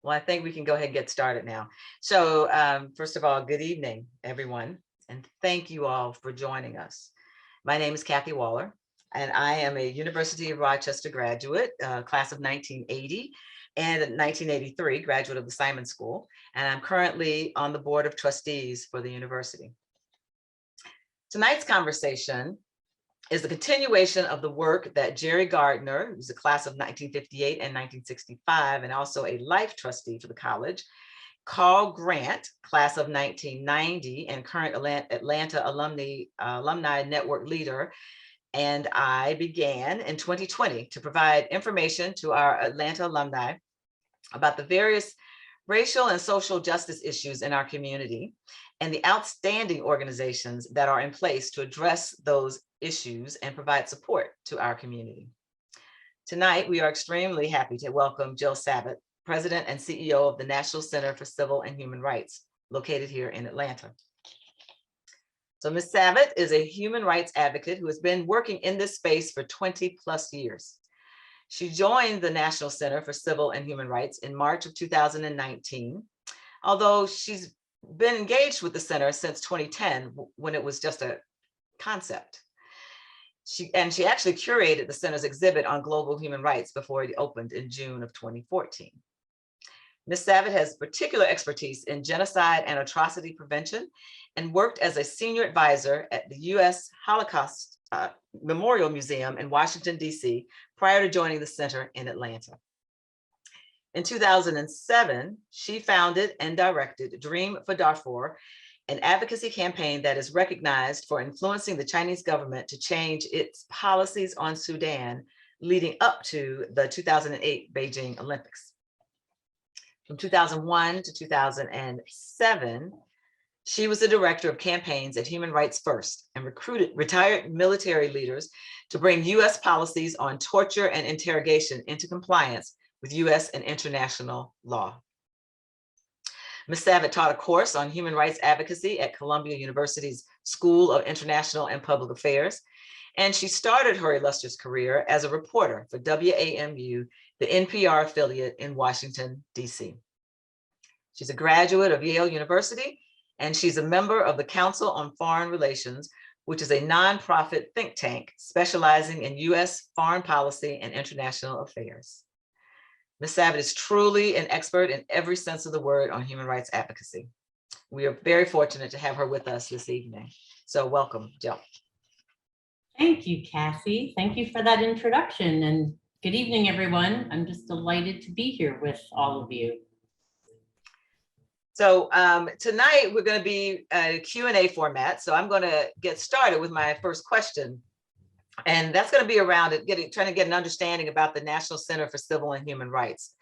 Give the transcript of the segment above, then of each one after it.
Well, I think we can go ahead and get started now. So first of all, good evening, everyone. And thank you all for joining us. My name is Kathy Waller, and I am a University of Rochester graduate, class of 1980 and 1983, graduate of the Simon School. And I'm currently on the board of trustees for the university. Tonight's conversation is the continuation of the work that Jerry Gardner, who's a class of 1958 and 1965, and also a life trustee for the college, Carl Grant, class of 1990 and current Atlanta alumni network leader, and I began in 2020 to provide information to our Atlanta alumni about the various racial and social justice issues in our community and the outstanding organizations that are in place to address those issues and provide support to our community. Tonight, we are extremely happy to welcome Jill Savitt, President and CEO of the National Center for Civil and Human Rights, located here in Atlanta. So Ms. Savitt is a human rights advocate who has been working in this space for 20 plus years. She joined the National Center for Civil and Human Rights in March of 2019, although she's been engaged with the center since 2010 when it was just a concept. She actually curated the center's exhibit on global human rights before it opened in June of 2014. Ms. Savitt has particular expertise in genocide and atrocity prevention and worked as a senior advisor at the U.S. Holocaust Memorial Museum in Washington, D.C., prior to joining the center in Atlanta. In 2007, she founded and directed Dream for Darfur, an advocacy campaign that is recognized for influencing the Chinese government to change its policies on Sudan leading up to the 2008 Beijing Olympics. From 2001 to 2007, she was the director of campaigns at Human Rights First and recruited retired military leaders to bring U.S. policies on torture and interrogation into compliance with U.S. and international law. Ms. Savitt taught a course on human rights advocacy at Columbia University's School of International and Public Affairs, and she started her illustrious career as a reporter for WAMU, the NPR affiliate in Washington, D.C. She's a graduate of Yale University, and she's a member of the Council on Foreign Relations, which is a nonprofit think tank specializing in U.S. foreign policy and international affairs. Ms. Savitt is truly an expert in every sense of the word on human rights advocacy. We are very fortunate to have her with us this evening. So welcome, Jill. Thank you, Cassie. Thank you for that introduction, and good evening, everyone. I'm just delighted to be here with all of you. So tonight we're going to be a Q&A format. So I'm going to get started with my first question. And that's going to be around trying to get an understanding about the National Center for Civil and Human Rights.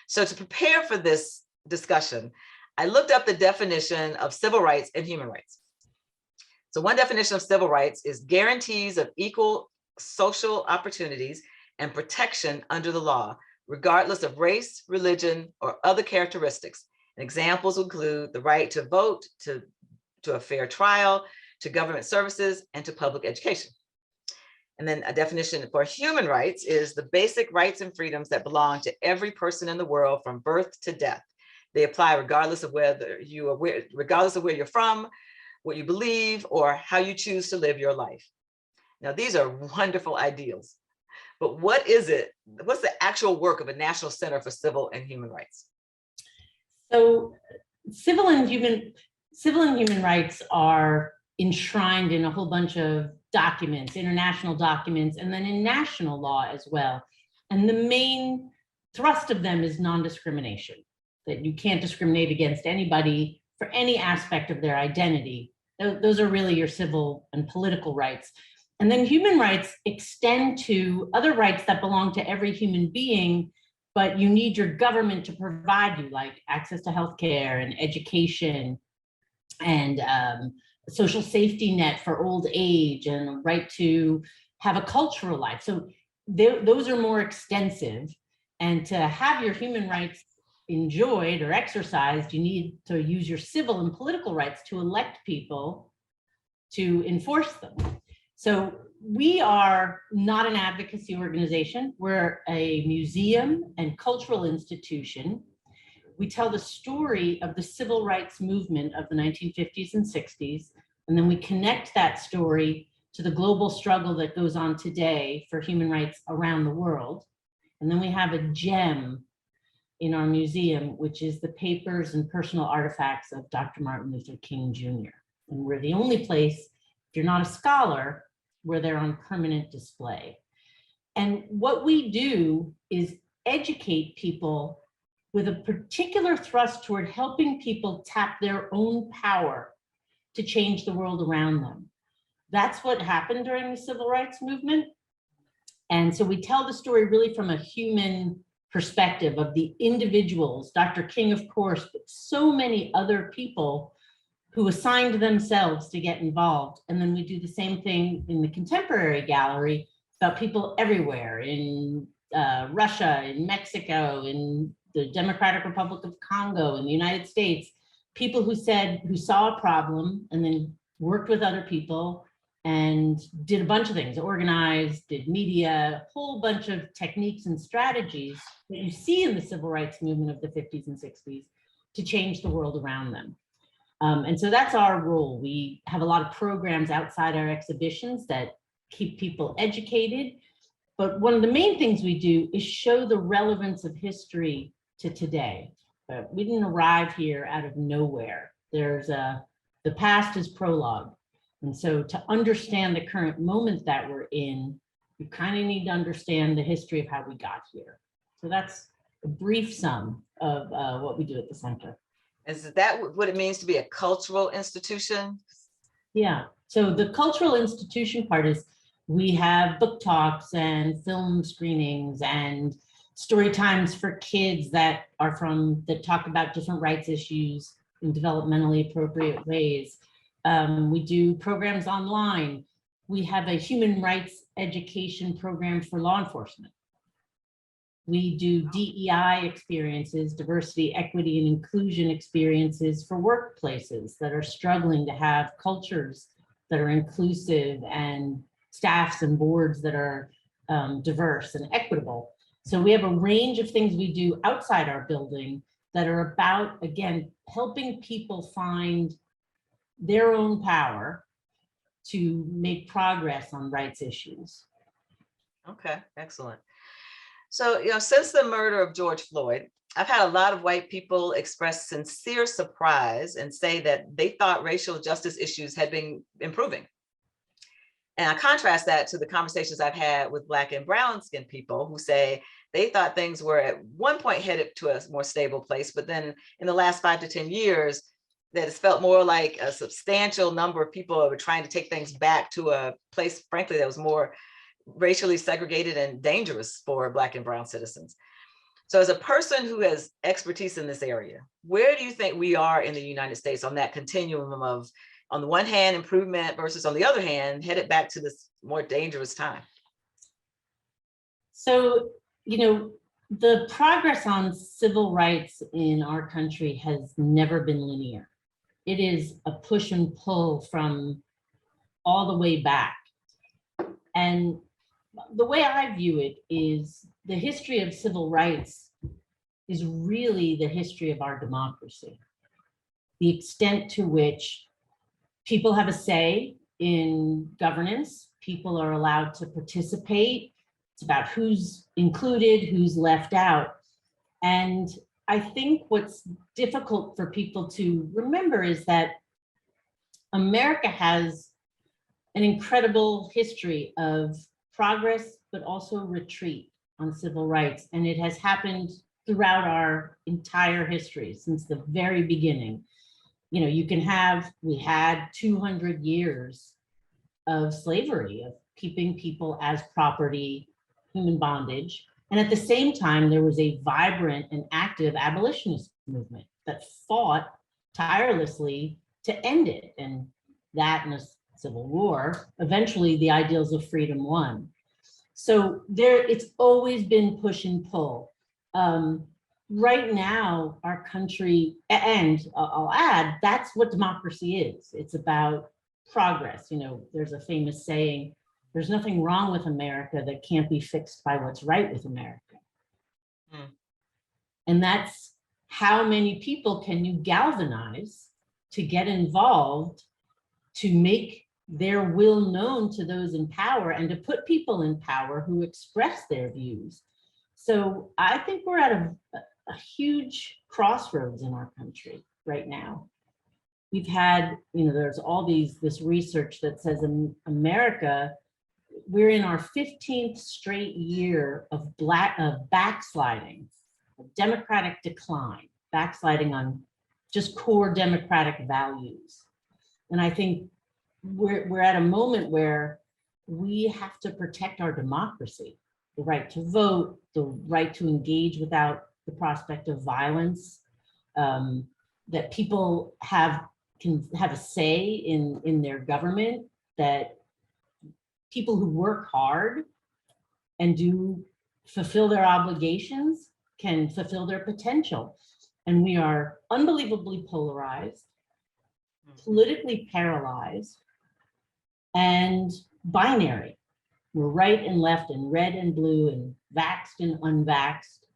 So to prepare for this discussion, I looked up the definition of civil rights and human rights. So one definition of civil rights is guarantees of equal social opportunities and protection under the law, regardless of race, religion, or other characteristics. And examples include the right to vote, to a fair trial, to government services, and to public education. And then a definition for human rights is the basic rights and freedoms that belong to every person in the world from birth to death. They apply regardless of where you're from, what you believe, or how you choose to live your life. Now, these are wonderful ideals, but what is it? What's the actual work of a National Center for Civil and Human Rights? So civil and human rights are enshrined in a whole bunch of documents, international documents, and then in national law as well. And the main thrust of them is non-discrimination, that you can't discriminate against anybody for any aspect of their identity. Those are really your civil and political rights. And then human rights extend to other rights that belong to every human being, but you need your government to provide you, like access to healthcare and education and social safety net for old age and the right to have a cultural life. So those are more extensive. And to have your human rights enjoyed or exercised, you need to use your civil and political rights to elect people to enforce them. So we are not an advocacy organization. We're a museum and cultural institution. we tell the story of the civil rights movement of the 1950s and 60s, and then we connect that story to the global struggle that goes on today for human rights around the world. And then we have a gem in our museum, which is the papers and personal artifacts of Dr. Martin Luther King Jr. And we're the only place, if you're not a scholar, where they're on permanent display. And what we do is educate people with a particular thrust toward helping people tap their own power to change the world around them. That's what happened during the civil rights movement. And so we tell the story really from a human perspective of the individuals, Dr. King, of course, but so many other people who assigned themselves to get involved. And then we do the same thing in the contemporary gallery about people everywhere in Russia, in Mexico, in the Democratic Republic of Congo, in the United States, people who saw a problem and then worked with other people and did a bunch of things, organized, did media, a whole bunch of techniques and strategies that you see in the civil rights movement of the 50s and 60s to change the world around them. And so that's our role. We have a lot of programs outside our exhibitions that keep people educated. But one of the main things we do is show the relevance of history to today. We didn't arrive here out of nowhere. The past is prologue. And so to understand the current moment that we're in, you kind of need to understand the history of how we got here. So that's a brief sum of what we do at the center. Is that what it means to be a cultural institution? Yeah, so the cultural institution part is we have book talks and film screenings and story times for kids that talk about different rights issues in developmentally appropriate ways. We do programs online. We have a human rights education program for law enforcement. We do DEI experiences, diversity, equity, and inclusion experiences for workplaces that are struggling to have cultures that are inclusive and staffs and boards that are diverse and equitable. So we have a range of things we do outside our building that are about, again, helping people find their own power to make progress on rights issues. Okay, excellent. So, since the murder of George Floyd, I've had a lot of white people express sincere surprise and say that they thought racial justice issues had been improving. And I contrast that to the conversations I've had with Black and brown skinned people who say they thought things were at one point headed to a more stable place, but then in the last 5 to 10 years, that it's felt more like a substantial number of people were trying to take things back to a place, frankly, that was more racially segregated and dangerous for Black and brown citizens. So as a person who has expertise in this area, where do you think we are in the United States on that continuum of, on the one hand, improvement versus on the other hand, headed back to this more dangerous time? So, the progress on civil rights in our country has never been linear. It is a push and pull from all the way back. And the way I view it is the history of civil rights is really the history of our democracy. The extent to which people have a say in governance, people are allowed to participate. It's about who's included, who's left out. And I think what's difficult for people to remember is that America has an incredible history of progress, but also retreat on civil rights. And it has happened throughout our entire history since the very beginning. We had 200 years of slavery, of keeping people as property, human bondage. And at the same time, there was a vibrant and active abolitionist movement that fought tirelessly to end it. And that in a civil war, eventually the ideals of freedom won. So it's always been push and pull. Right now, our country, and I'll add, that's what democracy is. It's about progress. There's a famous saying, there's nothing wrong with America that can't be fixed by what's right with America. And that's how many people can you galvanize to get involved, to make their will known to those in power, and to put people in power who express their views. So I think we're at a huge crossroads in our country right now. We've had, there's all this research that says in America, we're in our 15th straight year of backsliding, democratic decline, backsliding on just core democratic values. And I think we're at a moment where we have to protect our democracy, the right to vote, the right to engage without the prospect of violence, that people can have a say in their government, that people who work hard and do fulfill their obligations can fulfill their potential. And we are unbelievably polarized, politically paralyzed, and binary. We're right and left and red and blue and vaxxed and unvaxxed.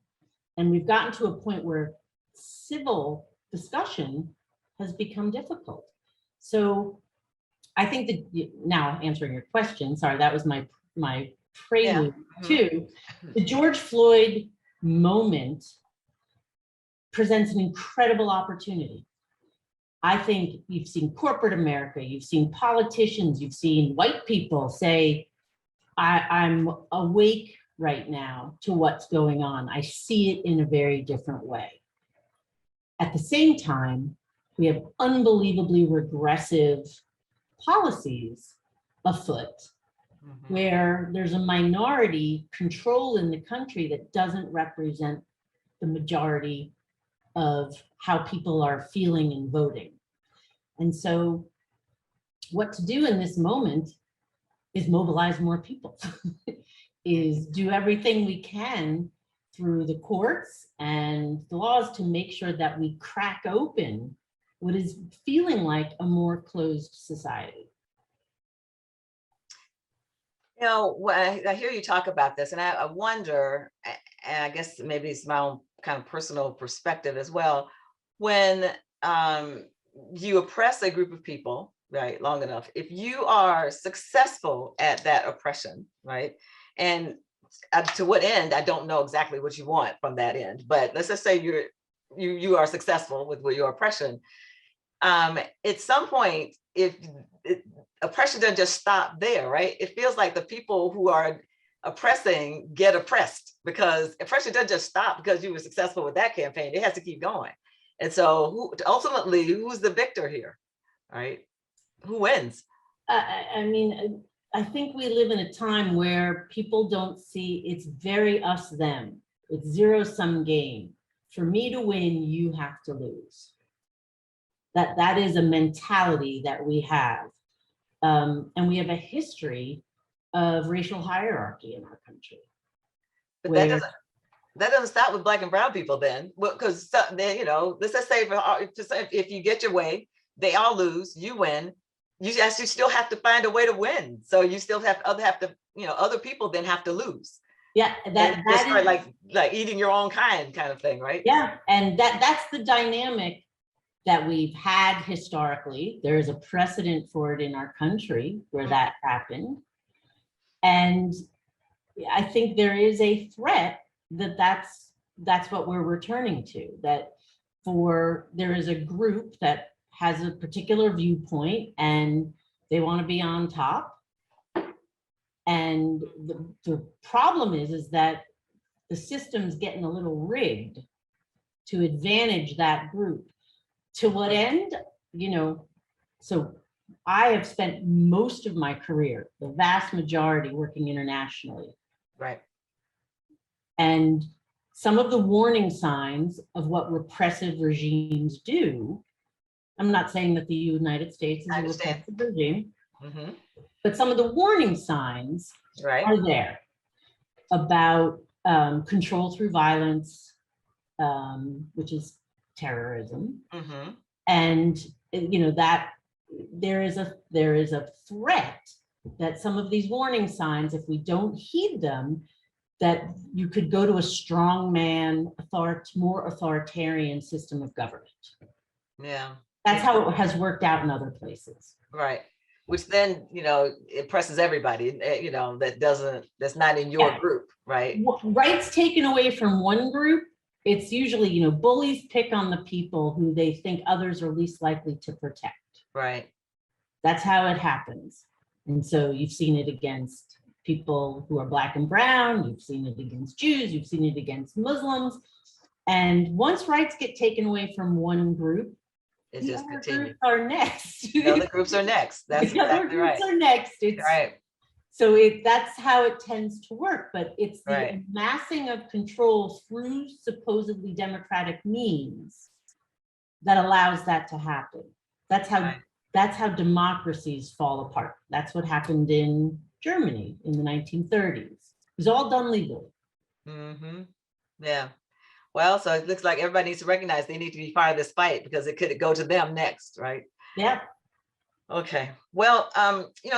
And we've gotten to a point where civil discussion has become difficult. So I think that, now answering your question, sorry, that was my prelude to the George Floyd moment presents an incredible opportunity. I think you've seen corporate America, you've seen politicians, you've seen white people say, I'm awake right now to what's going on. I see it in a very different way. At the same time, we have unbelievably regressive policies afoot, where there's a minority control in the country that doesn't represent the majority of how people are feeling and voting. And so what to do in this moment is mobilize more people, is do everything we can through the courts and the laws to make sure that we crack open what is feeling like a more closed society. I hear you talk about this, and I wonder, and I guess maybe it's my own kind of personal perspective as well, when you oppress a group of people, right, long enough, if you are successful at that oppression, right, and to what end, I don't know exactly what you want from that end, but let's just say you are successful with your oppression. At some point, if oppression doesn't just stop there, right? It feels like the people who are oppressing get oppressed, because oppression doesn't just stop because you were successful with that campaign. It has to keep going. And so ultimately, who's the victor here, right? Who wins? I mean, I think we live in a time where people don't see, it's very us, them. It's zero-sum game. For me to win, you have to lose. That is a mentality that we have. And we have a history of racial hierarchy in our country. But that doesn't stop with Black and brown people then, because let's just say if you get your way, they all lose, you win. You still have to find a way to win. So you still have to other people then have to lose. Yeah, that is like eating your own kind of thing, right? Yeah, and that's the dynamic that we've had historically. There is a precedent for it in our country where that happened. And I think there is a threat that's what we're returning to, that there is a group that has a particular viewpoint and they want to be on top. And the problem is that the system's getting a little rigged to advantage that group. To what end? So I have spent most of my career, the vast majority, working internationally. Right. And some of the warning signs of what repressive regimes do, I'm not saying that the United States is a repressive regime, but some of the warning signs are there about control through violence, which is terrorism, and that there is a threat that some of these warning signs, if we don't heed them, that you could go to a strongman, more authoritarian system of government. Yeah. That's how it has worked out in other places. Right. Which then, impresses everybody, that's not in your group, right? Rights taken away from one group, it's usually, bullies pick on the people who they think others are least likely to protect. Right. That's how it happens. And so you've seen it against people who are Black and brown, you've seen it against Jews, you've seen it against Muslims. And once rights get taken away from one group, It the just other continues. groups are next. The other groups are next. That's the other exactly right. groups are next. It's Right. so that's how it tends to work, but it's the Right. amassing of control through supposedly democratic means that allows that to happen. That's how Right. that's how democracies fall apart. That's what happened in Germany in the 1930s. It was all done legally. Mm-hmm. Yeah. Well, so it looks like everybody needs to recognize they need to be part of this fight because it could go to them next, right? Yeah. Okay. Well,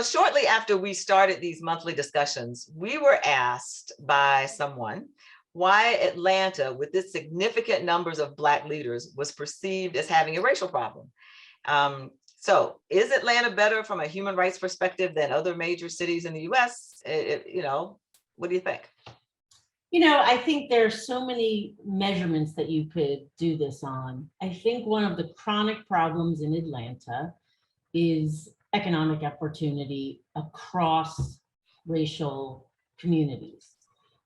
shortly after we started these monthly discussions, we were asked by someone why Atlanta, with its significant numbers of Black leaders, was perceived as having a racial problem. So is Atlanta better from a human rights perspective than other major cities in the US? What do you think? I think there are so many measurements that you could do this on. I think one of the chronic problems in Atlanta is economic opportunity across racial communities.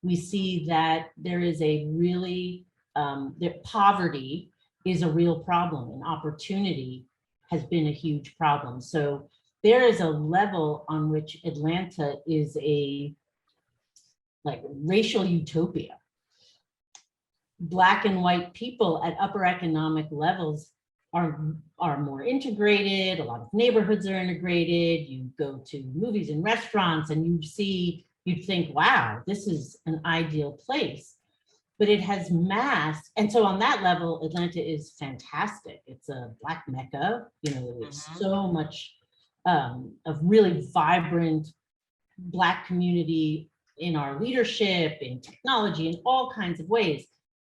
We see that there is a really, that poverty is a real problem, and opportunity has been a huge problem. So there is a level on which Atlanta is a racial utopia. Black and white people at upper economic levels are more integrated. A lot of neighborhoods are integrated. You go to movies and restaurants and you'd think, wow, this is an ideal place. But it has mass. And so on that level, Atlanta is fantastic. It's a Black Mecca. There's so much of really vibrant Black community in our leadership, in technology, in all kinds of ways.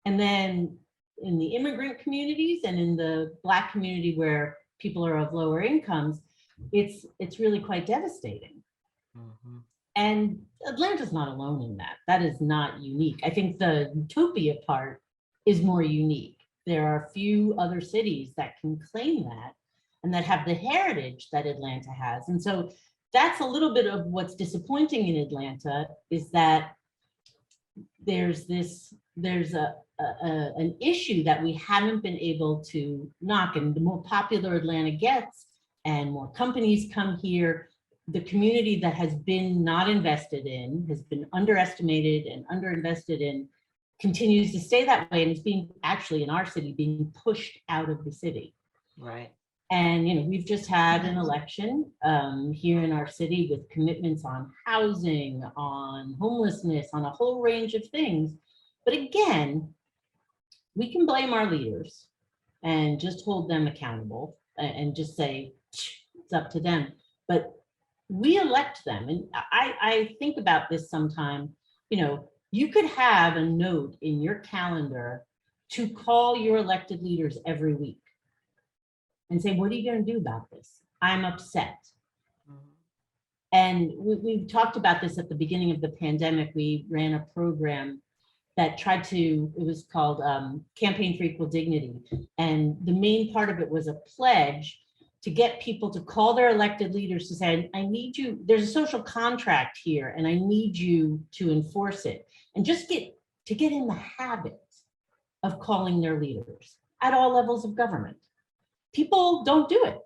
And then in the immigrant communities and in the Black community where people are of lower incomes, it's really quite devastating. Mm-hmm. And Atlanta's not alone in that. That is not unique. I think the utopia part is more unique. There are few other cities that can claim that and that have the heritage that Atlanta has. And so that's a little bit of what's disappointing in Atlanta, is that there's an issue that we haven't been able to knock. And the more popular Atlanta gets and more companies come here, the community that has been not invested in, has been underestimated and underinvested in, continues to stay that way. And it's being actually in our city being pushed out of the city. Right. And we've just had an election here in our city with commitments on housing, on homelessness, on a whole range of things. But again, we can blame our leaders and just hold them accountable and just say it's up to them. But we elect them. And I think about this sometime. You could have a note in your calendar to call your elected leaders every week and say, what are you going to do about this? I'm upset. Mm-hmm. And we talked about this at the beginning of the pandemic. We ran a program that it was called Campaign for Equal Dignity. And the main part of it was a pledge to get people to call their elected leaders to say, I need you, there's a social contract here and I need you to enforce it. And just get in the habit of calling their leaders at all levels of government. People don't do it.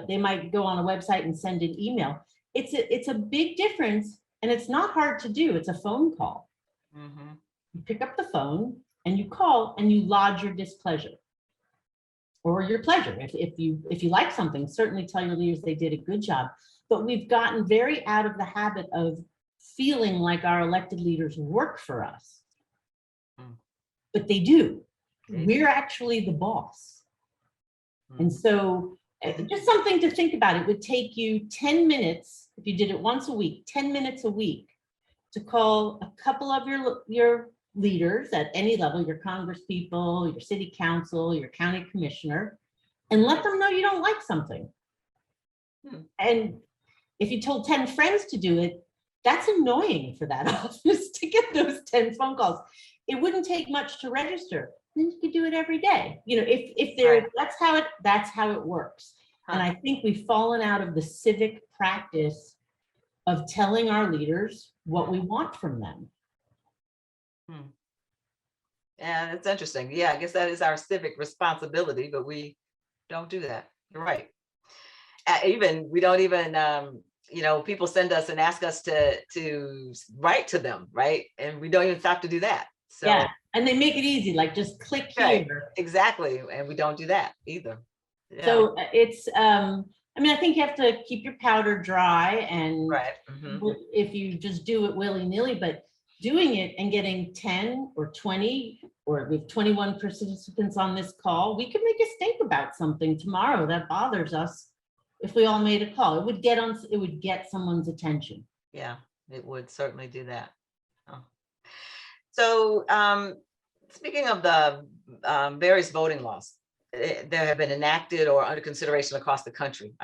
They might go on a website and send an email. It's a big difference, and it's not hard to do. It's a phone call. Mm-hmm. You pick up the phone and you call and you lodge your displeasure or your pleasure. If you like something, certainly tell your leaders they did a good job. But we've gotten very out of the habit of feeling like our elected leaders work for us. But they do. We're actually the boss. And so just something to think about. It would take you 10 minutes, if you did it once a week, 10 minutes a week, to call a couple of your leaders at any level, your Congress people, your city council, your county commissioner, and let them know you don't like something. And if you told 10 friends to do it, that's annoying for that office to get those 10 phone calls. It wouldn't take much to register. Then you could do it every day. You know, if there, Right. that's how it works. And I think we've fallen out of the civic practice of telling our leaders what we want from them. Yeah, it's interesting. Yeah, I guess that is our civic responsibility, but we don't do that. You're right. Even we don't even you know, people send us and ask us to write to them, right? And we don't even have to do that. So Yeah, and they make it easy, like just click right, here. exactly. And we don't do that either. Yeah. So it's, I mean, I think you have to keep your powder dry, and Right. if you just do it willy-nilly, but doing it and getting 10 or 20, or we have 21 participants on this call, we could make us think about something tomorrow that bothers us. If we all made a call, it would get someone's attention. Yeah, it would certainly do that. Oh. So speaking of the various voting laws that have been enacted or under consideration across the country,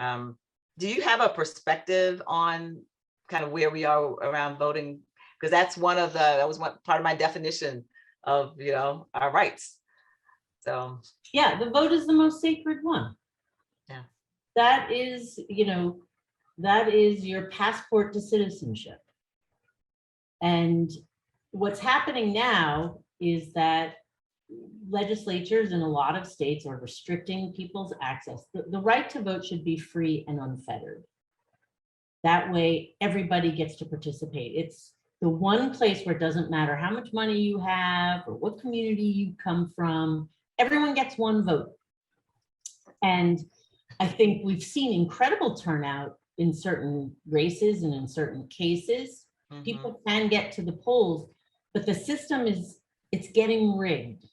do you have a perspective on kind of where we are around voting? Because that was one part of my definition of, you know, our rights. So yeah, the vote is the most sacred one. Yeah. That is, you know, that is your passport to citizenship. And what's happening now is that legislatures in a lot of states are restricting people's access. The right to vote should be free and unfettered. That way, everybody gets to participate. It's the one place where it doesn't matter how much money you have or what community you come from, everyone gets one vote. And I think we've seen incredible turnout in certain races and in certain cases. People can get to the polls, but the system it's getting rigged.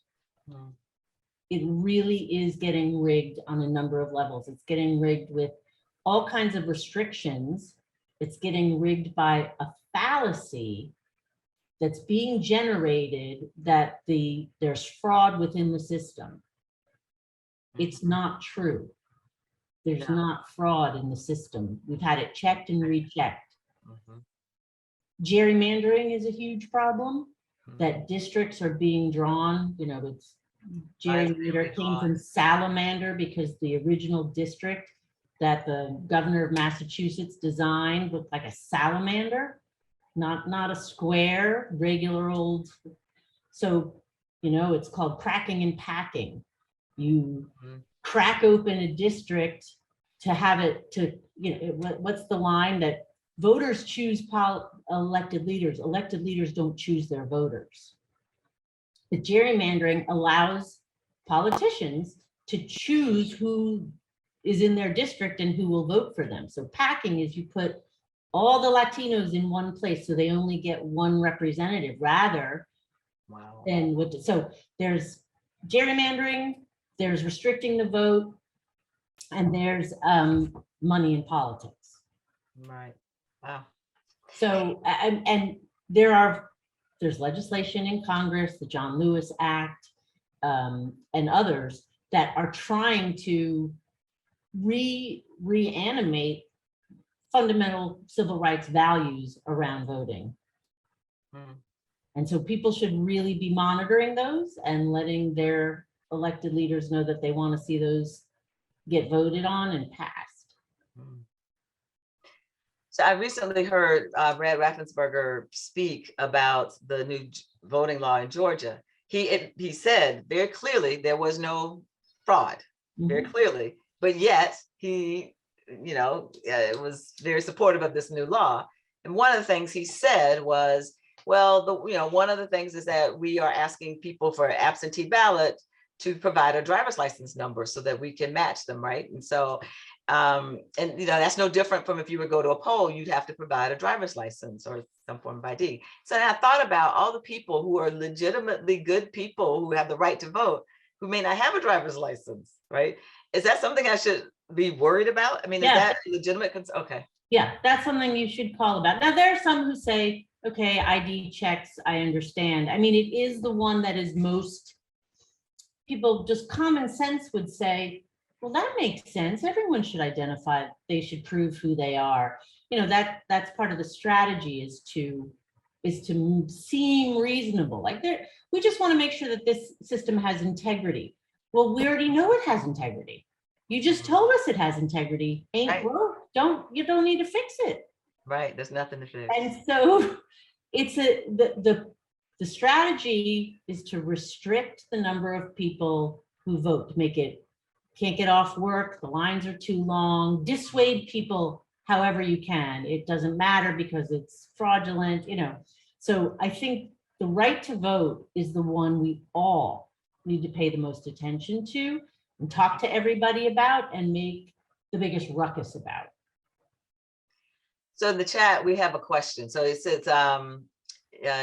It really is getting rigged on a number of levels. It's getting rigged with all kinds of restrictions. It's getting rigged by a fallacy that's being generated that there's fraud within the system. It's not true. There's not fraud in the system. We've had it checked and rechecked. Gerrymandering is a huge problem, that districts are being drawn, you know, it's gerrymander came from salamander, because the original district that the governor of Massachusetts designed looked like a salamander, not a square, regular old. So, you know, it's called cracking and packing. You crack open a district to have it to, you know, what's the line that voters choose elected leaders. Elected leaders don't choose their voters. The gerrymandering allows politicians to choose who is in their district and who will vote for them. So packing is you put all the Latinos in one place so they only get one representative rather than what. So there's gerrymandering, there's restricting the vote, and there's money in politics. Right. Wow. So, and there's legislation in Congress, the John Lewis Act, and others that are trying to reanimate fundamental civil rights values around voting. And so people should really be monitoring those and letting their elected leaders know that they want to see those get voted on and passed. So I recently heard Brad Raffensperger speak about the new voting law in Georgia. He said very clearly there was no fraud, very clearly, but yet he, you know, was very supportive of this new law. And one of the things he said was, well, you know, one of the things is that we are asking people for absentee ballot to provide a driver's license number so that we can match them, right? And so, and you know, that's no different from if you would go to a poll, you'd have to provide a driver's license or some form of ID. So I thought about all the people who are legitimately good people who have the right to vote, who may not have a driver's license, right? Is that something I should be worried about? I mean, is that legitimate concern? Okay. Yeah, that's something you should call about. Now, there are some who say, okay, ID checks, I understand. I mean, it is the one that is most, people, just common sense would say, well, that makes sense. Everyone should identify, they should prove who they are. You know, that's part of the strategy, is to seem reasonable. Like, we just want to make sure that this system has integrity. Well, we already know it has integrity. You just told us it has integrity. Ain't Right. broke. You don't need to fix it. Right, there's nothing to fix. And so it's the strategy is to restrict the number of people who vote, to make it, can't get off work, the lines are too long, dissuade people however you can. It doesn't matter because it's fraudulent, you know. So I think the right to vote is the one we all need to pay the most attention to and talk to everybody about and make the biggest ruckus about. So in the chat, we have a question. So it says,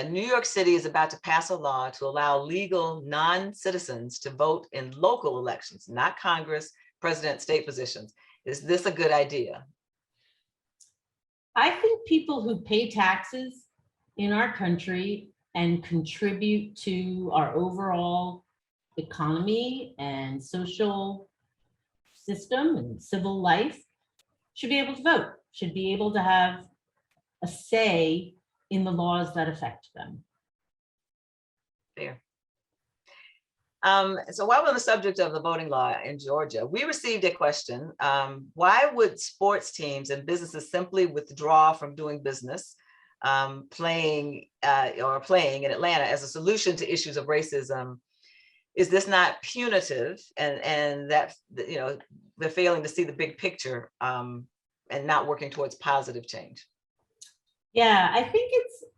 New York City is about to pass a law to allow legal non-citizens to vote in local elections, not Congress, president, state positions. Is this a good idea? I think people who pay taxes in our country and contribute to our overall economy and social system and civil life should be able to vote, should be able to have a say in the laws that affect them. Fair. So while we're on the subject of the voting law in Georgia, we received a question. Why would sports teams and businesses simply withdraw from doing business, playing in Atlanta as a solution to issues of racism? Is this not punitive, and that, you know, they're failing to see the big picture and not working towards positive change? Yeah, I think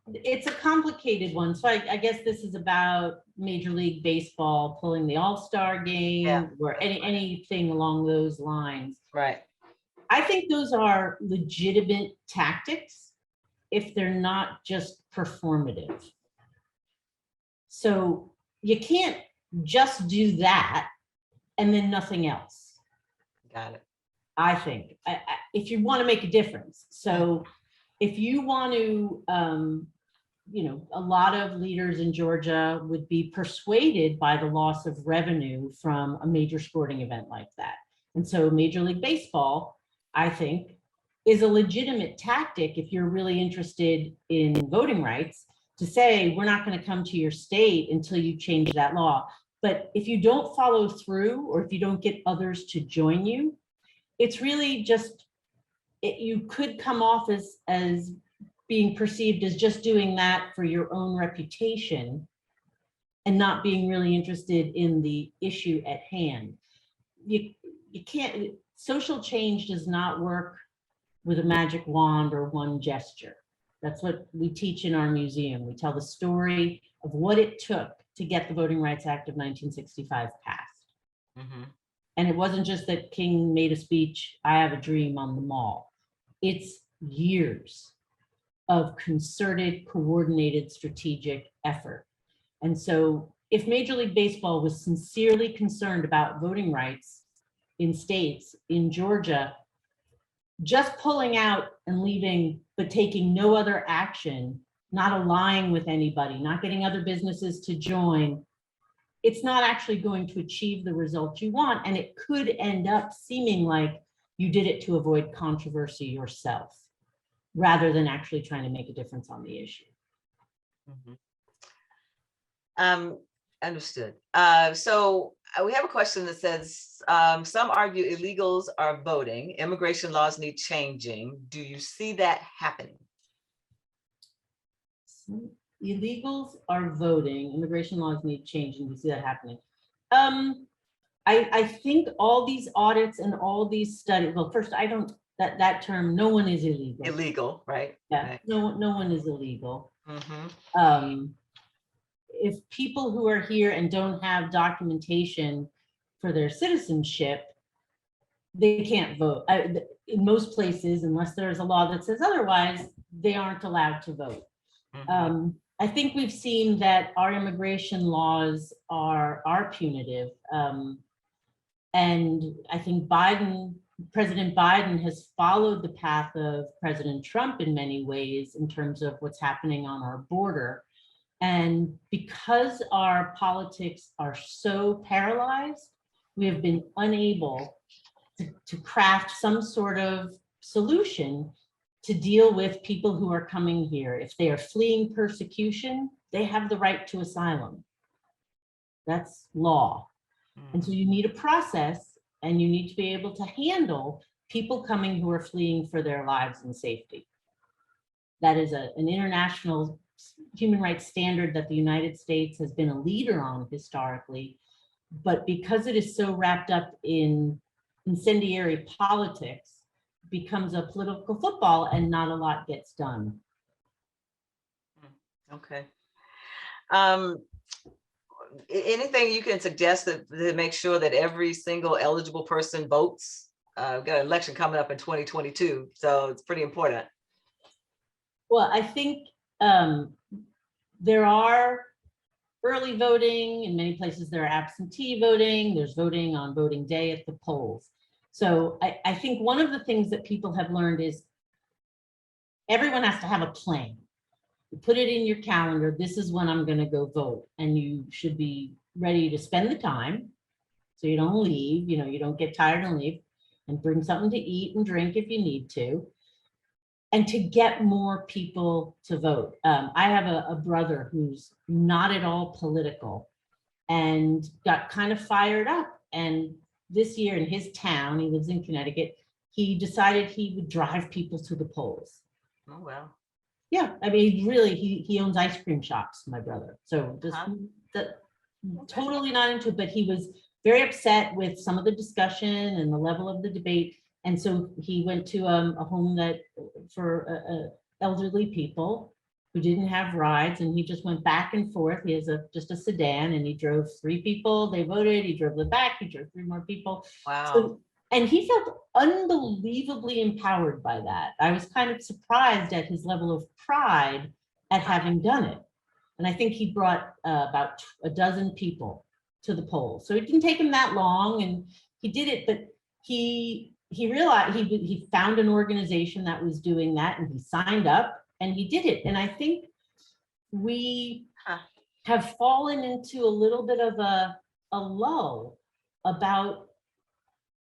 it's a complicated one. So I guess this is about Major League Baseball pulling the All-Star game, Yeah, or anything along those lines. right. I think those are legitimate tactics if they're not just performative. So you can't just do that and then nothing else. Got it. I think, if you want to make a difference. So if you want to, you know, a lot of leaders in Georgia would be persuaded by the loss of revenue from a major sporting event like that. And so Major League Baseball, I think, is a legitimate tactic if you're really interested in voting rights, to say, we're not going to come to your state until you change that law. But if you don't follow through, or if you don't get others to join you, it's really just, you could come off as being perceived as just doing that for your own reputation and not being really interested in the issue at hand. You can't, social change does not work with a magic wand or one gesture. That's what we teach in our museum. We tell the story of what it took to get the Voting Rights Act of 1965 passed. Mm-hmm. And it wasn't just that King made a speech, I have a dream, on the mall. It's years of concerted, coordinated, strategic effort. And so if Major League Baseball was sincerely concerned about voting rights in states, in Georgia, just pulling out and leaving, but taking no other action, not allying with anybody, not getting other businesses to join, it's not actually going to achieve the result you want. And it could end up seeming like you did it to avoid controversy yourself, rather than actually trying to make a difference on the issue. Mm-hmm. Understood. So we have a question that says, some argue illegals are voting, immigration laws need changing. Do you see that happening? Illegals are voting, immigration laws need changing. Do you see that happening? I think all these audits and all these studies, well, first, I don't, that term, no one is illegal. Illegal, right? Yeah, right. no one is illegal. Mm-hmm. If people who are here and don't have documentation for their citizenship, they can't vote. In most places, unless there's a law that says otherwise, they aren't allowed to vote. Mm-hmm. I think we've seen that our immigration laws are punitive. And I think Biden President Biden has followed the path of President Trump in many ways in terms of what's happening on our border. And because our politics are so paralyzed, we have been unable to craft some sort of solution to deal with people who are coming here. If they are fleeing persecution, they have the right to asylum. That's law. And so you need a process, and you need to be able to handle people coming who are fleeing for their lives and safety. That is an international human rights standard that the United States has been a leader on historically. But because it is so wrapped up in incendiary politics, becomes a political football and not a lot gets done. Okay. Anything you can suggest to make sure that every single eligible person votes? We've got an election coming up in 2022, so it's pretty important. Well, I think there are early voting. In many places there are absentee voting. There's voting on voting day at the polls. So I think one of the things that people have learned is everyone has to have a plan. You put it in your calendar, this is when I'm going to go vote, and you should be ready to spend the time so you don't leave, you don't get tired and leave, and bring something to eat and drink if you need to, and to get more people to vote. I have a brother who's not at all political and got kind of fired up, and this year in his town, he lives in Connecticut, he decided he would drive people to the polls. Oh, well. Yeah, I mean, really, he owns ice cream shops, my brother. So just totally not into it, but he was very upset with some of the discussion and the level of the debate. And so he went to a home that for elderly people who didn't have rides, and he just went back and forth. He has just a sedan, and he drove 3 people. They voted. He drove them back. He drove 3 more people. Wow. So, and he felt unbelievably empowered by that. I was kind of surprised at his level of pride at having done it. And I think he brought about a dozen people to the polls. So it didn't take him that long, and he did it, but he realized he found an organization that was doing that, and he signed up and he did it. And I think we have fallen into a little bit of a lull about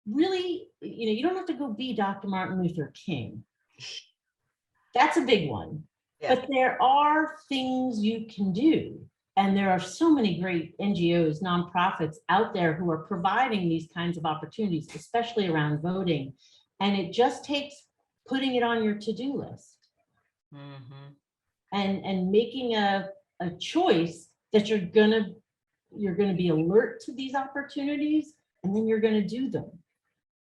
really, you don't have to go be Dr. Martin Luther King. That's a big one. Yeah. But there are things you can do. And there are so many great NGOs, nonprofits out there who are providing these kinds of opportunities, especially around voting. And it just takes putting it on your to-do list. Mm-hmm. And making a choice that you're gonna be alert to these opportunities, and then you're gonna do them.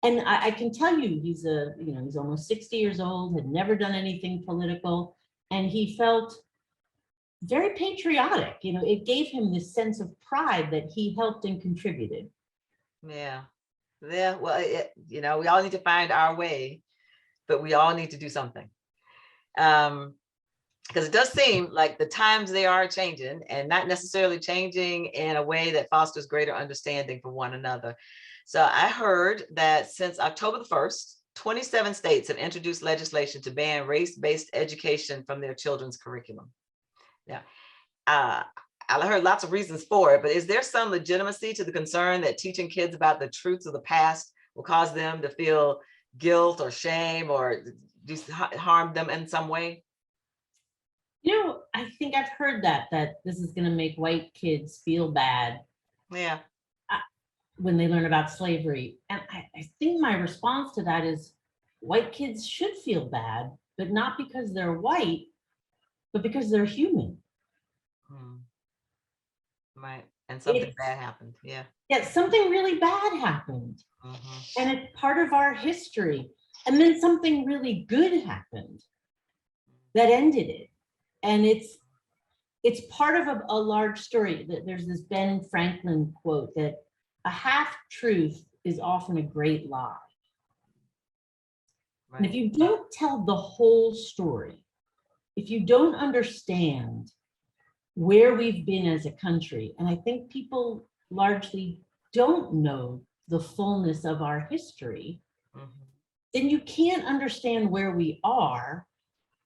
And I can tell you, he's almost 60 years old, had never done anything political, and he felt very patriotic. It gave him this sense of pride that he helped and contributed. Yeah. Well, we all need to find our way, but we all need to do something. Because it does seem like the times they are changing, and not necessarily changing in a way that fosters greater understanding for one another. So I heard that since October the 1st, 27 states have introduced legislation to ban race-based education from their children's curriculum. Yeah, I heard lots of reasons for it, but is there some legitimacy to the concern that teaching kids about the truths of the past will cause them to feel guilt or shame or harm them in some way? I think I've heard that this is going to make white kids feel bad. Yeah. When they learn about slavery. And I think my response to that is white kids should feel bad, but not because they're white, but because they're human. Right. And something bad happened. Yeah. Yeah, something really bad happened. Mm-hmm. And it's part of our history. And then something really good happened that ended it. And it's part of a large story. There's this Ben Franklin quote that a half truth is often a great lie. Right. And if you don't tell the whole story, if you don't understand where we've been as a country, and I think people largely don't know the fullness of our history, then you can't understand where we are,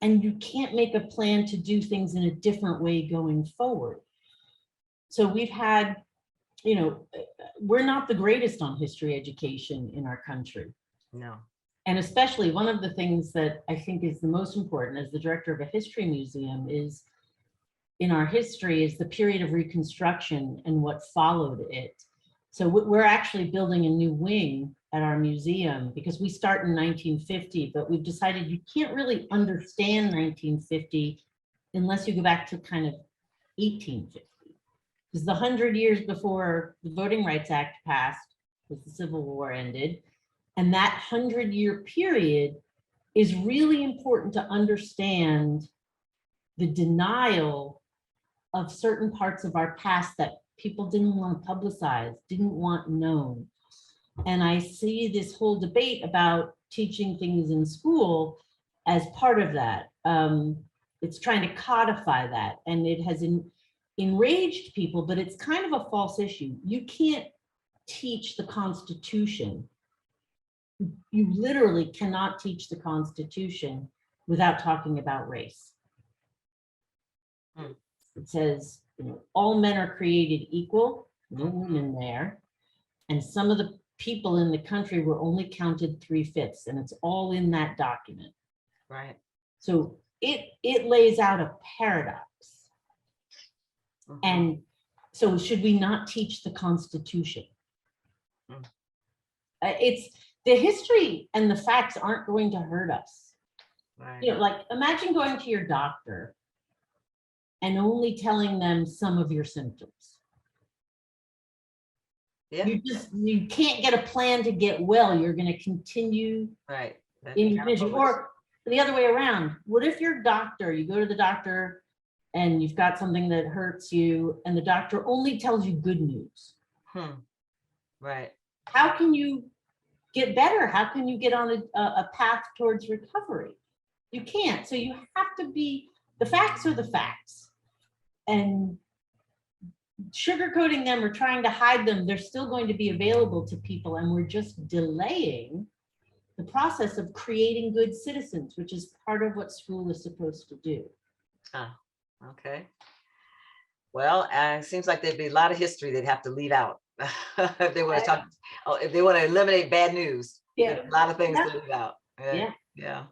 and you can't make a plan to do things in a different way going forward. So we've had, we're not the greatest on history education in our country. No. And especially one of the things that I think is the most important as the director of a history museum is in our history is the period of Reconstruction and what followed it. So we're actually building a new wing at our museum because we start in 1950, but we've decided you can't really understand 1950 unless you go back to kind of 1850. Because the 100 years before the Voting Rights Act passed, was the Civil War ended, and that 100-year period is really important to understand the denial of certain parts of our past that people didn't want to publicize, didn't want known. And I see this whole debate about teaching things in school as part of that. It's trying to codify that, and it has enraged people, but it's kind of a false issue. You can't teach the Constitution. You literally cannot teach the Constitution without talking about race. It says, all men are created equal, no women there. And some of the people in the country were only counted 3/5, and it's all in that document. Right. So it lays out a paradox. And so should we not teach the Constitution? It's the history and the facts aren't going to hurt us. Right. Like imagine going to your doctor and only telling them some of your symptoms. Yeah. You can't get a plan to get well. You're going to continue Right. in your vision. Or the other way around. What if your doctor, you go to the doctor and you've got something that hurts you and the doctor only tells you good news? Right. How can you get better? How can you get on a path towards recovery? You can't. So you have to be, the facts are the facts. And sugarcoating them or trying to hide them, they're still going to be available to people, and we're just delaying the process of creating good citizens, which is part of what school is supposed to do. Okay. Well, it seems like there'd be a lot of history they'd have to leave out if they want to talk. If they want to eliminate bad news, Yeah, a lot of things to leave out. Yeah.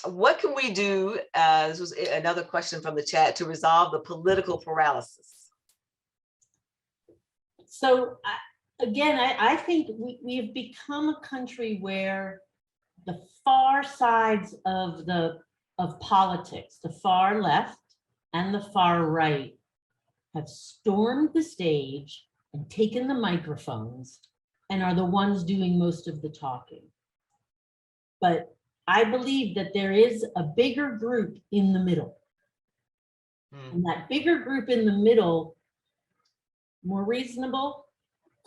What can we do? This was another question from the chat, to resolve the political paralysis. So again, I think we have become a country where the far sides of politics, the far left and the far right, have stormed the stage and taken the microphones and are the ones doing most of the talking. But I believe that there is a bigger group in the middle. And that bigger group in the middle, more reasonable,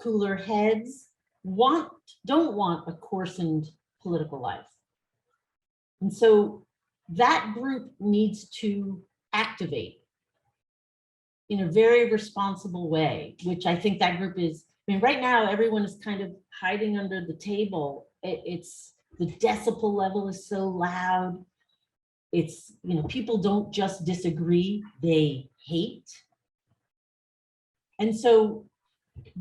cooler heads, don't want a coarsened political life. And so that group needs to activate in a very responsible way, which I think that group is. I mean, right now, everyone is kind of hiding under the table. It's the decibel level is so loud. It's, people don't just disagree, they hate. And so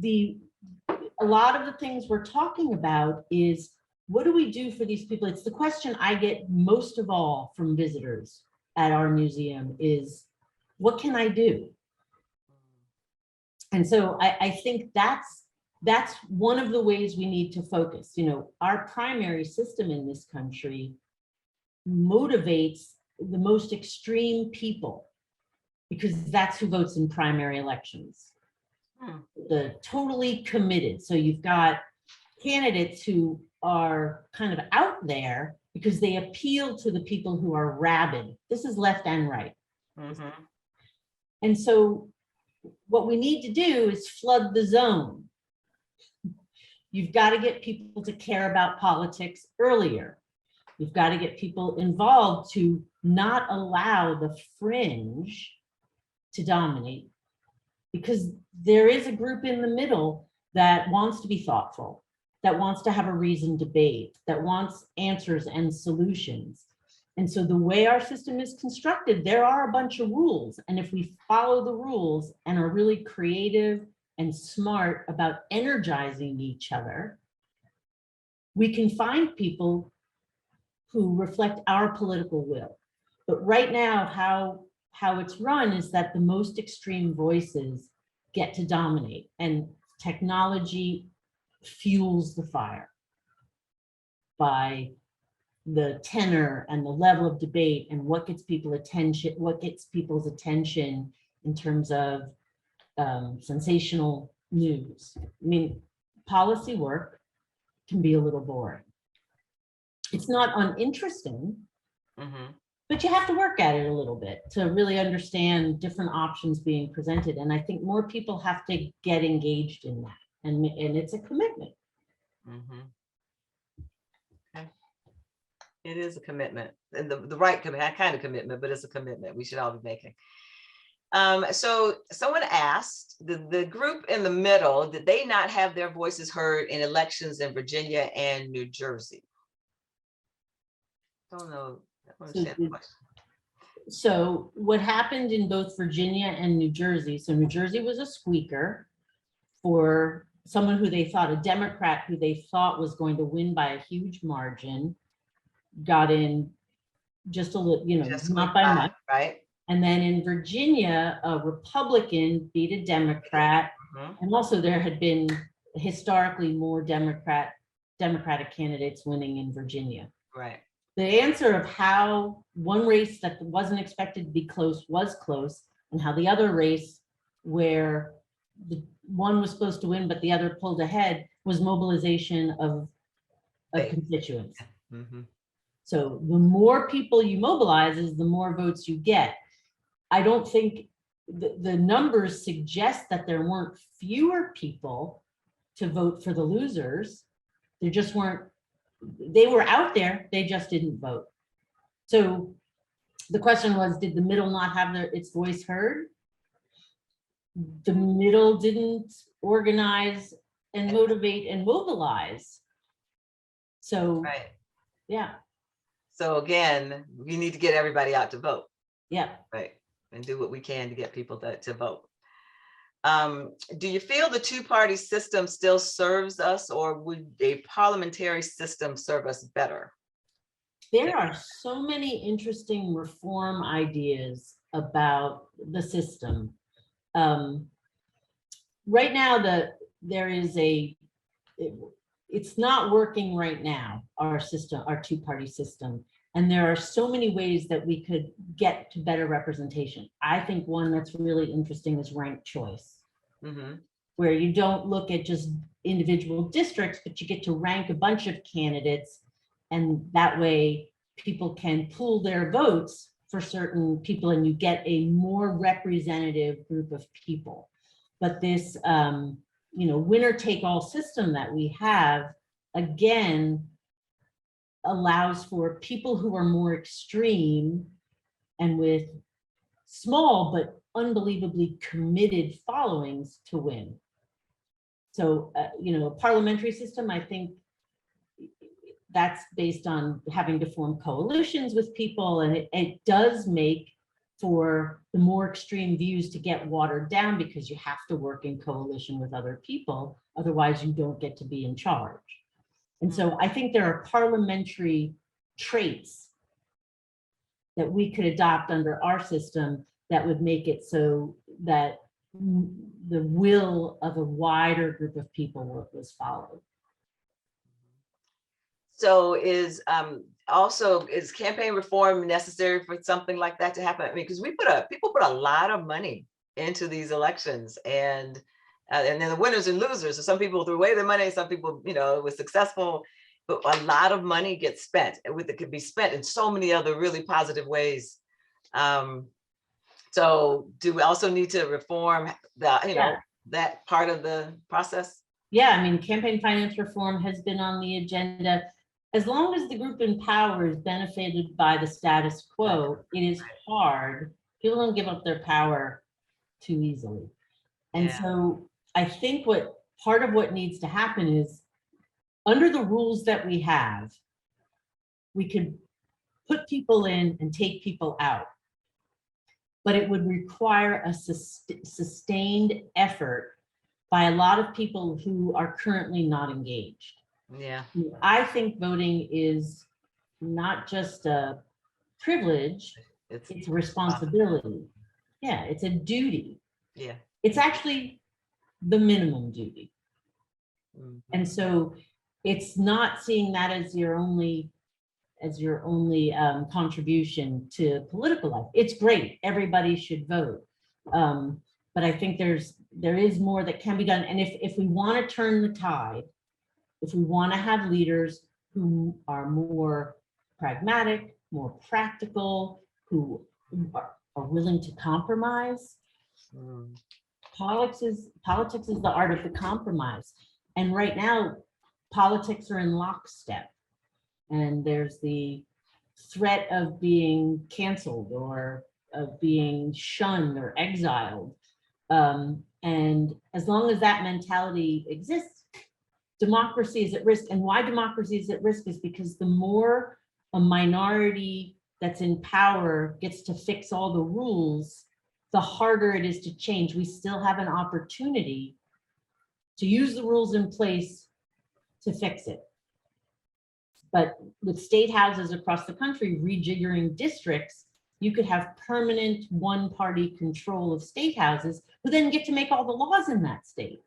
a lot of the things we're talking about is, what do we do for these people? It's the question I get most of all from visitors at our museum is, what can I do? And so I think that's one of the ways we need to focus. Our primary system in this country motivates the most extreme people because that's who votes in primary elections. The totally committed. So you've got candidates who are kind of out there because they appeal to the people who are rabid. This is left and right. And so what we need to do is flood the zone. You've got to get people to care about politics earlier. You've got to get people involved to not allow the fringe to dominate, because there is a group in the middle that wants to be thoughtful, that wants to have a reasoned debate, that wants answers and solutions. And so the way our system is constructed, there are a bunch of rules. And if we follow the rules and are really creative and smart about energizing each other, we can find people who reflect our political will. But right now, how it's run is that the most extreme voices get to dominate, and technology fuels the fire by the tenor and the level of debate and what gets people's attention in terms of sensational news. I mean, policy work can be a little boring. It's not uninteresting, but you have to work at it a little bit to really understand different options being presented. And I think more people have to get engaged in that. And it's a commitment. Okay. It is a commitment, and the right kind of commitment, but it's a commitment we should all be making. So someone asked, the group in the middle, did they not have their voices heard in elections in Virginia and New Jersey? I don't know. I don't understand the question. So what happened in both Virginia and New Jersey, so New Jersey was a squeaker for someone who they thought, a Democrat who they thought was going to win by a huge margin, got in just a little, not by much. Right. And then in Virginia, a Republican beat a Democrat. And also there had been historically more Democratic candidates winning in Virginia. Right. The answer of how one race that wasn't expected to be close was close, and how the other race where the one was supposed to win but the other pulled ahead was mobilization of constituents. So the more people you mobilize is the more votes you get. I don't think the numbers suggest that there weren't fewer people to vote for the losers. There just weren't. They were out there, they just didn't vote. So the question was, did the middle not have its voice heard? The middle didn't organize and motivate and mobilize. So, right. Yeah. So again, we need to get everybody out to vote. Yeah. Right. And do what we can to get people to vote. Do you feel the two-party system still serves us, or would a parliamentary system serve us better? There are so many interesting reform ideas about the system. Right now, it's not working right now, our system, our two-party system. And there are so many ways that we could get to better representation. I think one that's really interesting is ranked choice, where you don't look at just individual districts, but you get to rank a bunch of candidates. And that way people can pool their votes for certain people and you get a more representative group of people. But this, winner take all system that we have, again, allows for people who are more extreme and with small but unbelievably committed followings to win. So, a parliamentary system, I think that's based on having to form coalitions with people, and it does make for the more extreme views to get watered down because you have to work in coalition with other people, otherwise you don't get to be in charge. And so I think there are parliamentary traits that we could adopt under our system that would make it so that the will of a wider group of people was followed. So is campaign reform necessary for something like that to happen? I mean, because people put a lot of money into these elections, and then the winners and losers. So some people threw away their money, some people, were successful, but a lot of money gets spent, and it could be spent in so many other really positive ways. So do we also need to reform that part of the process? Yeah, I mean, campaign finance reform has been on the agenda. As long as the group in power is benefited by the status quo, it is hard. People don't give up their power too easily. And so I think part of what needs to happen is under the rules that we have, we could put people in and take people out, but it would require a sustained effort by a lot of people who are currently not engaged. Yeah. I think voting is not just a privilege, it's a responsibility. Yeah, it's a duty. Yeah. It's actually the minimum duty. Mhm. And so it's not seeing that as your only contribution to political life. It's great, everybody should vote. But I think there is more that can be done. And if we want to turn the tide, if we want to have leaders who are more pragmatic, more practical, who are willing to compromise, Mm. politics is the art of the compromise. And right now, politics are in lockstep. And there's the threat of being canceled or of being shunned or exiled. And as long as that mentality exists, democracy is at risk. And why democracy is at risk is because the more a minority that's in power gets to fix all the rules, the harder it is to change. We still have an opportunity to use the rules in place to fix it. But with state houses across the country rejiggering districts, you could have permanent one-party control of state houses who then get to make all the laws in that state.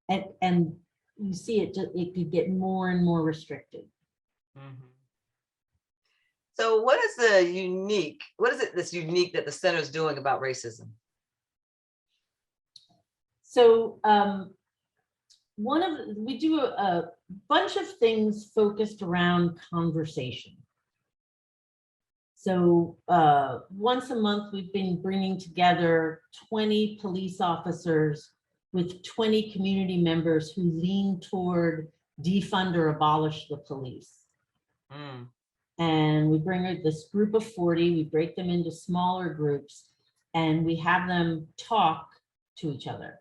And you see it could get more and more restricted. Mhm. So what is the unique, what is it that's unique that the center is doing about racism? So we do a bunch of things focused around conversation. So once a month, we've been bringing together 20 police officers with 20 community members who lean toward defund or abolish the police. Mm. And we bring this group of 40, we break them into smaller groups, and we have them talk to each other.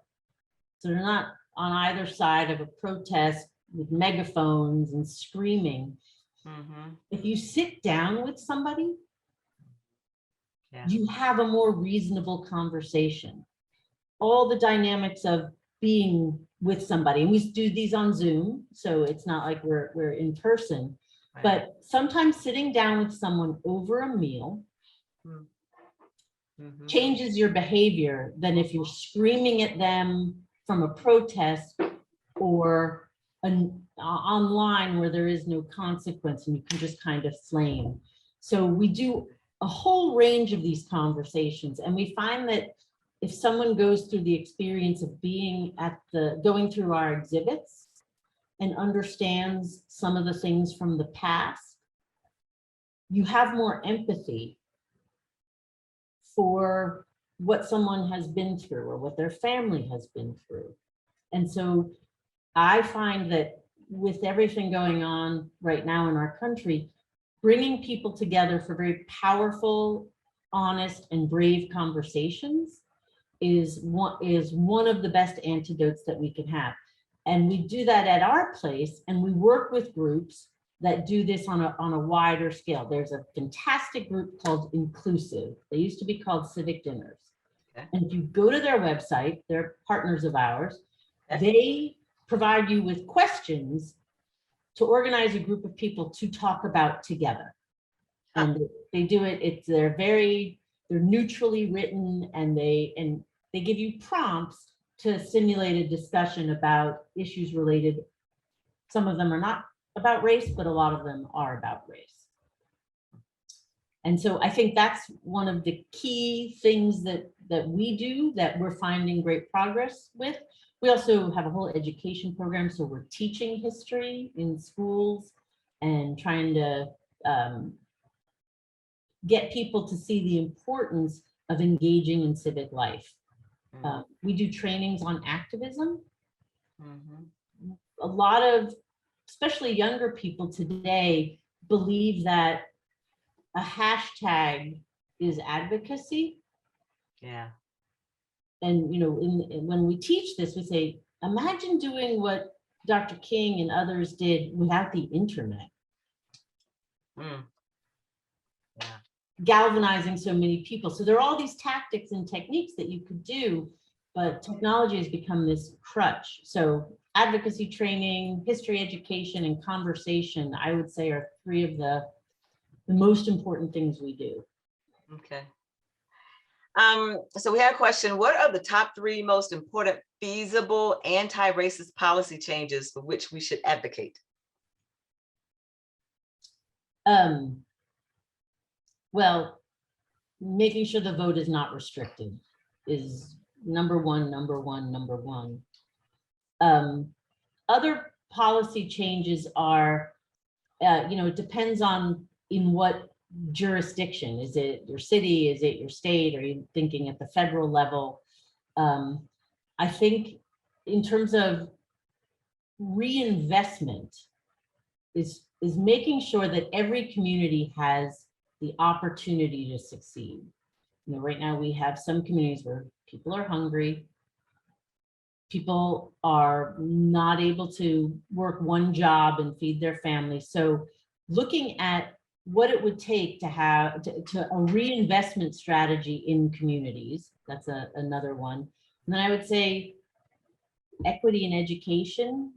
So they're not on either side of a protest with megaphones and screaming. Mm-hmm. If you sit down with somebody, Yeah. you have a more reasonable conversation. All the dynamics of being with somebody, and we do these on Zoom, so it's not like we're in person, Right. but sometimes sitting down with someone over a meal Mm-hmm. changes your behavior than if you're screaming at them from a protest or online where there is no consequence and you can just kind of flame. So we do a whole range of these conversations, and we find that if someone goes through the experience of going through our exhibits and understands some of the things from the past, you have more empathy for what someone has been through or what their family has been through. And so I find that with everything going on right now in our country, bringing people together for very powerful, honest, and brave conversations is one of the best antidotes that we can have. And we do that at our place, and we work with groups that do this on a wider scale. There's a fantastic group called Inclusive. They used to be called Civic Dinners. Okay. And if you go to their website, they're partners of ours, Okay. they provide you with questions to organize a group of people to talk about together. And they do it, they're neutrally written, and they give you prompts to simulate a discussion about issues related. Some of them are not about race, but a lot of them are about race. And so I think that's one of the key things that we do that we're finding great progress with. We also have a whole education program, so we're teaching history in schools and trying to get people to see the importance of engaging in civic life. We do trainings on activism. Mm-hmm. A lot of, especially younger people today, believe that a hashtag is advocacy. Yeah. And when we teach this, we say, imagine doing what Dr. King and others did without the internet, Mm, yeah. galvanizing so many people. So there are all these tactics and techniques that you could do, but technology has become this crutch. So advocacy training, history education, and conversation, I would say, are three of the most important things we do. Okay. So we had a question: what are the top 3 most important feasible anti-racist policy changes for which we should advocate? Well, making sure the vote is not restricted is number one. Other policy changes are, it depends on in what jurisdiction. Is it your city? Is it your state? Are you thinking at the federal level? I think in terms of reinvestment is making sure that every community has the opportunity to succeed. Right now we have some communities where people are hungry. People are not able to work one job and feed their family. So looking at what it would take to have a reinvestment strategy in communities, that's another one. And then I would say equity in education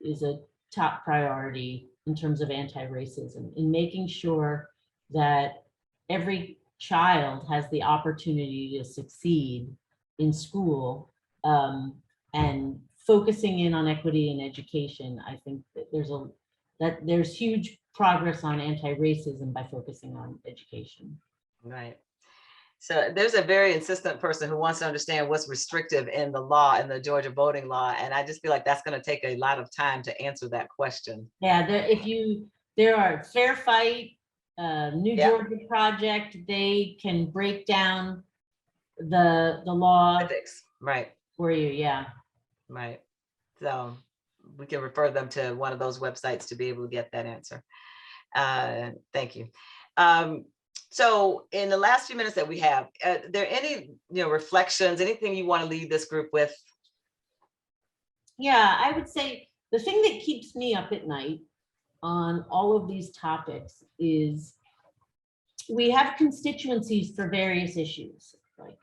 is a top priority in terms of anti-racism, in making sure that every child has the opportunity to succeed in school, and focusing in on equity in education. I think that there's huge progress on anti-racism by focusing on education. Right. So there's a very insistent person who wants to understand what's restrictive in the law, in the Georgia voting law. And I just feel like that's going to take a lot of time to answer that question. Yeah, there are Fair Fight, New Georgia Project, they can break down the law Ethics, right, for you. Yeah. right. So we can refer them to one of those websites to be able to get that answer. Thank you. So in the last few minutes that we have, are there any reflections, anything you want to leave this group with? Yeah, I would say the thing that keeps me up at night on all of these topics is we have constituencies for various issues, like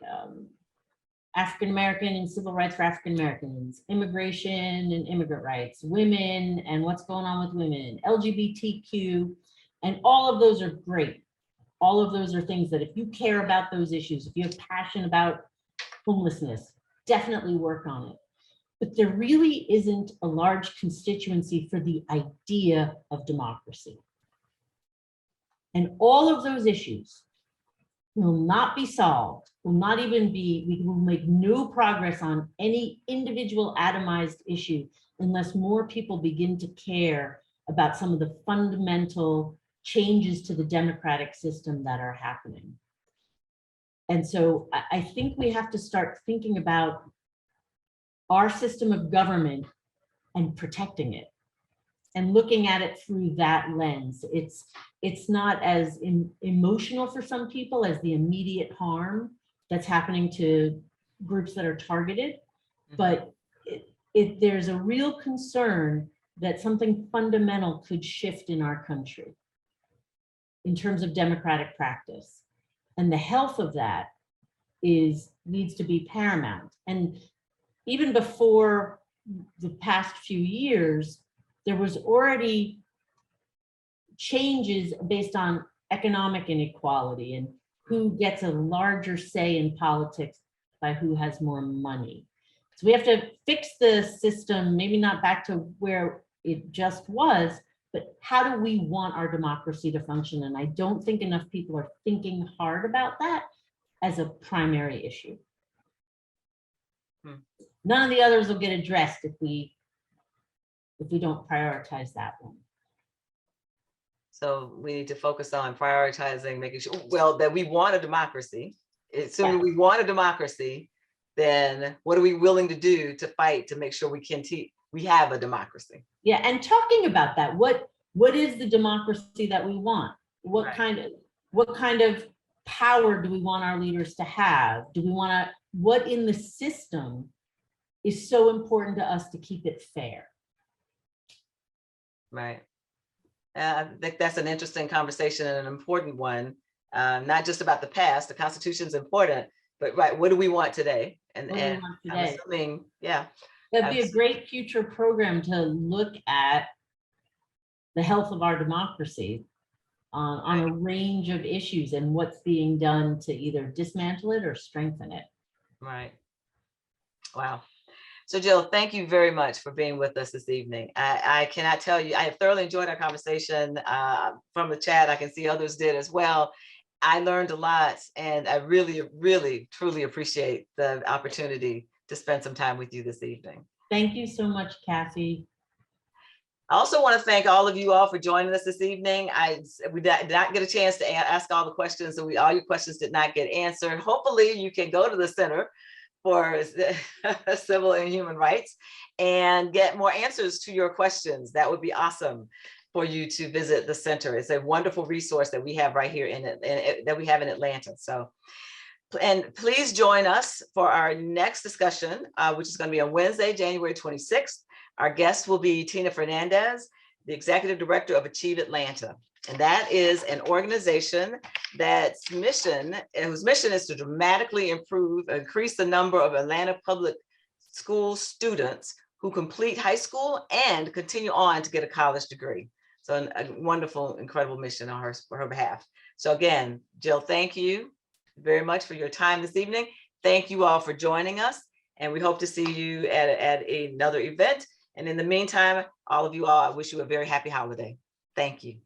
African-American and civil rights for African-Americans, immigration and immigrant rights, women and what's going on with women, LGBTQ, and all of those are great. All of those are things that if you care about those issues, if you have passion about homelessness, definitely work on it. But there really isn't a large constituency for the idea of democracy. And all of those issues will not be solved, we will make no progress on any individual atomized issue unless more people begin to care about some of the fundamental changes to the democratic system that are happening. And so I think we have to start thinking about our system of government and protecting it and looking at it through that lens. It's not as emotional for some people as the immediate harm that's happening to groups that are targeted, but there's a real concern that something fundamental could shift in our country in terms of democratic practice. And the health of that needs to be paramount. And even before the past few years, there was already changes based on economic inequality and who gets a larger say in politics by who has more money. So we have to fix the system, maybe not back to where it just was, but how do we want our democracy to function? And I don't think enough people are thinking hard about that as a primary issue. None of the others will get addressed if we don't prioritize that one. So we need to focus on prioritizing, making sure, well, that we want a democracy. Assuming we want a democracy, then what are we willing to do to fight to make sure we have a democracy? Yeah, and talking about that, what is the democracy that we want? What kind of power do we want our leaders to have? What in the system is so important to us to keep it fair? Right. I think that's an interesting conversation and an important one. Not just about the past, the Constitution's important, but right, what do we want today? What do we want I'm today? assuming, yeah. That'd be a great future program to look at the health of our democracy on a range of issues and what's being done to either dismantle it or strengthen it. Right. Wow. So Jill, thank you very much for being with us this evening. I cannot tell you, I have thoroughly enjoyed our conversation from the chat. I can see others did as well. I learned a lot, and I really, really, truly appreciate the opportunity to spend some time with you this evening. Thank you so much, Kathy. I also want to thank all of you all for joining us this evening. We did not get a chance to ask all the questions, so all your questions did not get answered. Hopefully you can go to the Center for Civil and Human Rights and get more answers to your questions. That would be awesome for you to visit the center. It's a wonderful resource that we have right here that we have in Atlanta. So, and please join us for our next discussion, which is going to be on Wednesday, January 26th. Our guest will be Tina Fernandez, the Executive Director of Achieve Atlanta. And that is an organization whose mission is to dramatically increase the number of Atlanta public school students who complete high school and continue on to get a college degree. So a wonderful, incredible mission on her behalf. So again, Jill, thank you very much for your time this evening. Thank you all for joining us. And we hope to see you at another event. And in the meantime, all of you all, I wish you a very happy holiday. Thank you.